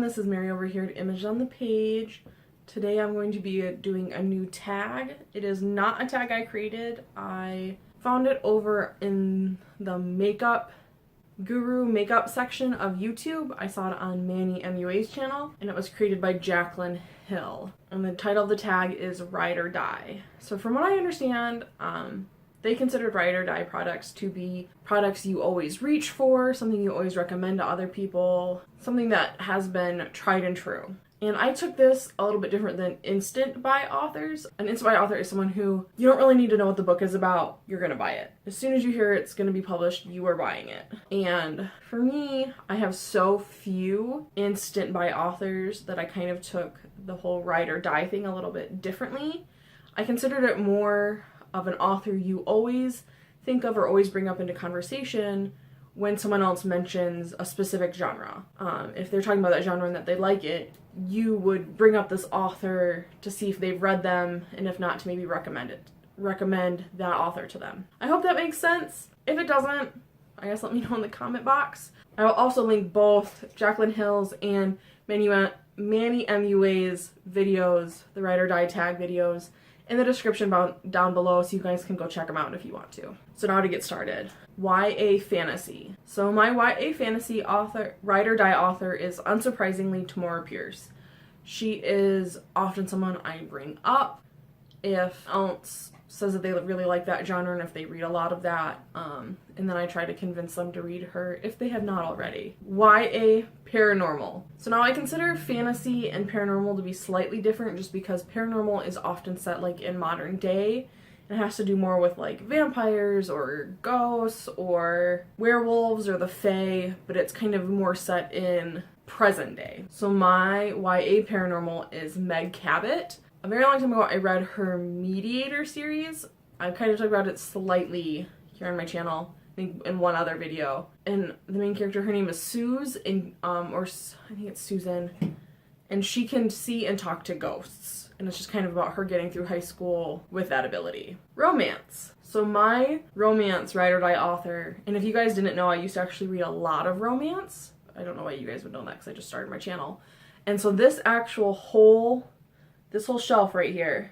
this is Mary over here at Image on the Page. Today I'm going to be doing a new tag. It is not a tag I created. I found it over in the makeup guru makeup section of YouTube. I saw it on Meg FLewelling's channel, and it was created by Jaclyn Hill. And the title of the tag is Ride or Die. So from what I understand, they considered ride or die products to be products you always reach for, something you always recommend to other people, something that has been tried and true. And I took this a little bit different than instant buy authors. An instant buy author is someone who you don't really need to know what the book is about, you're gonna buy it. As soon as you hear it's gonna be published, you are buying it. And for me, I have so few instant buy authors that I kind of took the whole ride or die thing a little bit differently. I considered it more of an author you always think of or always bring up into conversation when someone else mentions a specific genre. If they're talking about that genre and that they like it, you would bring up this author to see if they've read them, and if not, to maybe recommend that author to them. I hope that makes sense. If it doesn't, I guess let me know in the comment box. I will also link both Jaclyn Hill's and Meg FLewelling's videos, the Ride or Die tag videos, in the description down below, so you guys can go check them out if you want to. So now to get started. YA fantasy. So my YA fantasy author, ride or die author, is unsurprisingly Tamora Pierce. She is often someone I bring up if else says that they really like that genre and if they read a lot of that, and then I try to convince them to read her if they have not already. YA paranormal. So now I consider fantasy and paranormal to be slightly different just because paranormal is often set like in modern day. It has to do more with like vampires or ghosts or werewolves or the fae, but it's kind of more set in present day. So my YA paranormal is Meg Cabot. A very long time ago, I read her Mediator series. I've kind of talked about it slightly here on my channel, I think in one other video. And the main character, her name is Suze, or I think it's Susan, and she can see and talk to ghosts. And it's just kind of about her getting through high school with that ability. Romance. So my romance ride or die author, and if you guys didn't know, I used to actually read a lot of romance. I don't know why you guys would know that because I just started my channel. And so this whole shelf right here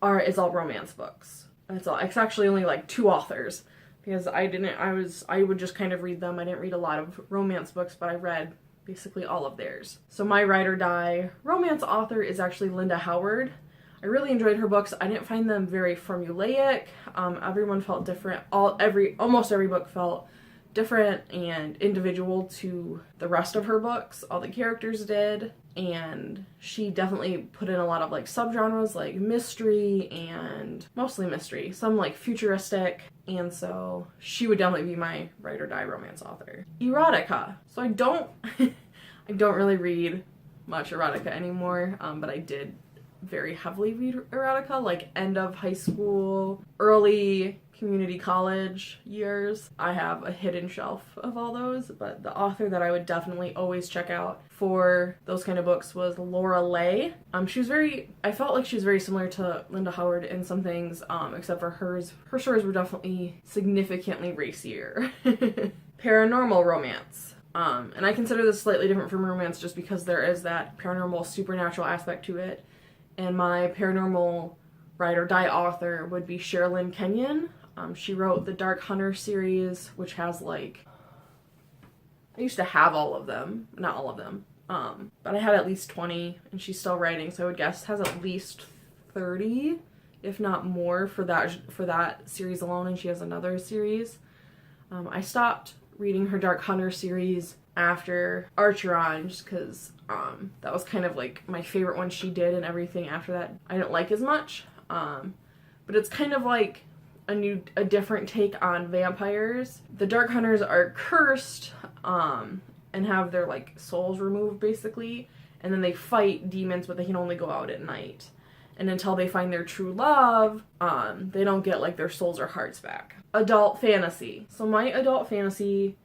is all romance books. It's actually only like 2 authors because I would just kind of read them. I didn't read a lot of romance books, but I read basically all of theirs. So my ride or die romance author is actually Linda Howard. I really enjoyed her books. I didn't find them very formulaic. Everyone felt different. Almost every book felt different and individual to the rest of her books. All the characters did. And she definitely put in a lot of like subgenres like mystery and mostly mystery, some like futuristic, and so she would definitely be my ride or die romance author. Erotica. So I don't really read much erotica anymore, but I did very heavily read erotica like end of high school, early community college years. I have a hidden shelf of all those, but the author that I would definitely always check out for those kind of books was Lora Leigh. I felt like she was very similar to Linda Howard in some things, except for her stories were definitely significantly racier. Paranormal romance. And I consider this slightly different from romance just because there is that paranormal supernatural aspect to it. And my paranormal ride or die author would be Sherrilyn Kenyon. She wrote the Dark Hunter series, which has like, I used to have all of them, not all of them, but I had at least 20, and she's still writing, so I would guess has at least 30, if not more, for that series alone, and she has another series. I stopped reading her Dark Hunter series after Archeron, just because that was kind of like my favorite one she did, and everything after that I didn't like as much. But it's kind of like a different take on vampires. The Dark Hunters are cursed, and have their like souls removed basically, and then they fight demons, but they can only go out at night. And until they find their true love, they don't get like their souls or hearts back. Adult fantasy. So my adult fantasy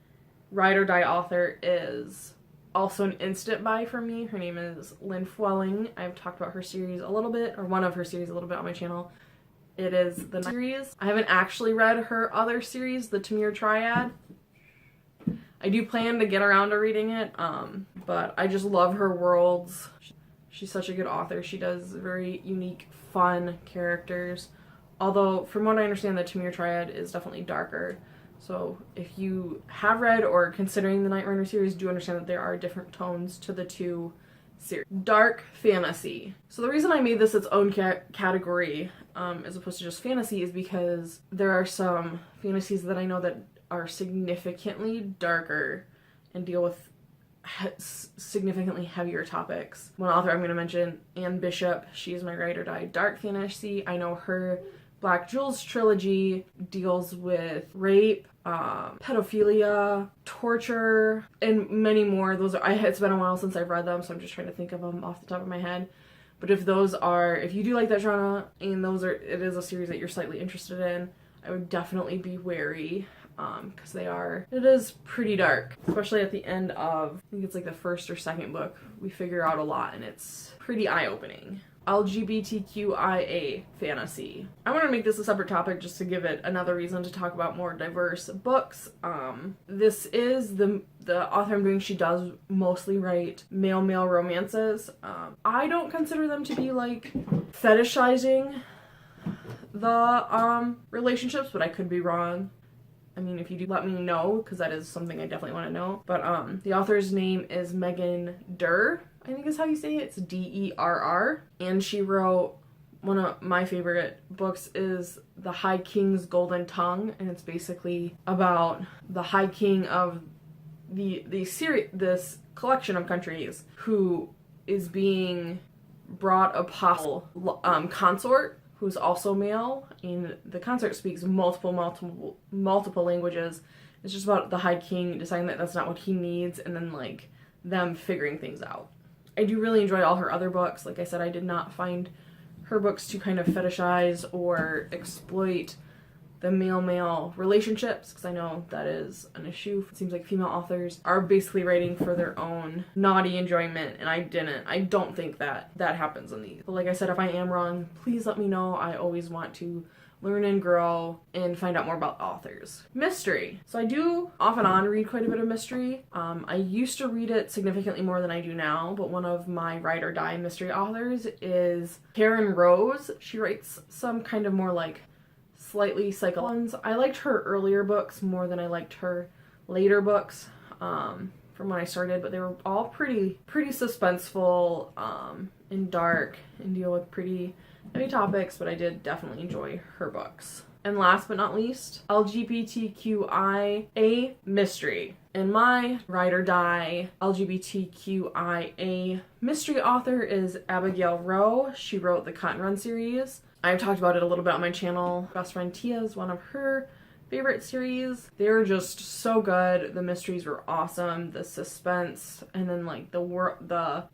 ride or die author is also an instant buy for me. Her name is Lynn FLewelling. I've talked about her series a little bit, or one of her series a little bit on my channel. It is the series. I haven't actually read her other series, the Tamora Triad. I do plan to get around to reading it, but I just love her worlds. She's such a good author. She does very unique, fun characters. Although, from what I understand, the Tamora Triad is definitely darker. So if you have read or are considering the Nightrunner series, do understand that there are different tones to the two series. Dark fantasy. So the reason I made this its own category as opposed to just fantasy is because there are some fantasies that I know that are significantly darker and deal with significantly heavier topics. One author I'm going to mention, Anne Bishop. She is my ride or die dark fantasy. I know her Black Jewels trilogy deals with rape, pedophilia, torture, and many more. It's been a while since I've read them, so I'm just trying to think of them off the top of my head. But if you do like that genre, and it is a series that you're slightly interested in, I would definitely be wary, because it is pretty dark. Especially at the end of, I think it's like the first or second book, we figure out a lot, and it's pretty eye-opening. LGBTQIA fantasy. I want to make this a separate topic just to give it another reason to talk about more diverse books. This is the author I'm doing. She does mostly write male romances. I don't consider them to be like fetishizing the relationships, but I could be wrong. I mean, if you do, let me know, because that is something I definitely want to know. But the author's name is Megan Derr, I think is how you say it. It's Derr. And she wrote one of my favorite books is The High King's Golden Tongue, and it's basically about the High King of this collection of countries who is being brought a possible consort who's also male, and the consort speaks multiple languages. It's just about the High King deciding that that's not what he needs, and then like them figuring things out. I do really enjoy all her other books. Like I said, I did not find her books to kind of fetishize or exploit the male-male relationships, because I know that is an issue. It seems like female authors are basically writing for their own naughty enjoyment, and I don't think that happens in these. But like I said, if I am wrong, please let me know. I always want to learn and grow and find out more about authors. Mystery. So I do off and on read quite a bit of mystery. I used to read it significantly more than I do now, but one of my ride or die mystery authors is Karen Rose. She writes some kind of more like slightly psychological ones. I liked her earlier books more than I liked her later books from when I started, but they were all pretty suspenseful and dark and deal with pretty heavy topics, but I did definitely enjoy her books. And last but not least, LGBTQIA mystery. And my ride or die LGBTQIA mystery author is Abigail Roux. She wrote the Cotton Run series. I've talked about it a little bit on my channel. Best Friend Tia is one of her favorite series. They're just so good. The mysteries were awesome. The suspense, and then like the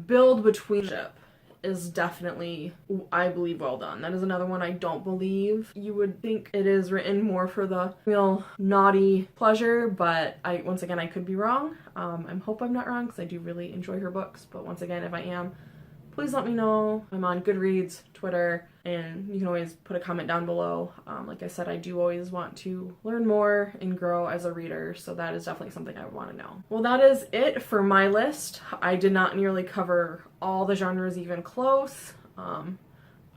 build between ship is definitely, I believe, well done. That is another one I don't believe. You would think it is written more for the real naughty pleasure, but once again, I could be wrong. I hope I'm not wrong, because I do really enjoy her books, but once again, if I am, please let me know. I'm on Goodreads, Twitter, and you can always put a comment down below. Like I said, I do always want to learn more and grow as a reader, so that is definitely something I would want to know. Well, that is it for my list. I did not nearly cover all the genres even close. I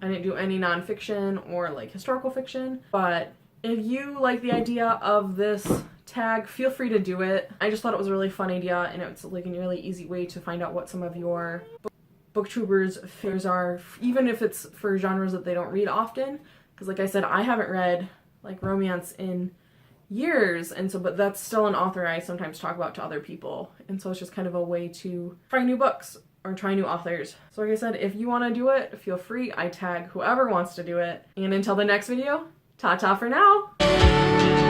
didn't do any nonfiction or like historical fiction, but if you like the idea of this tag, feel free to do it. I just thought it was a really fun idea, and it's like a really easy way to find out what some of your booktubers' faves are, even if it's for genres that they don't read often, because like I said, I haven't read like romance in years, and so, but that's still an author I sometimes talk about to other people, and so it's just kind of a way to try new books or try new authors. So like I said, if you want to do it, feel free. I tag whoever wants to do it, and until the next video, ta-ta for now!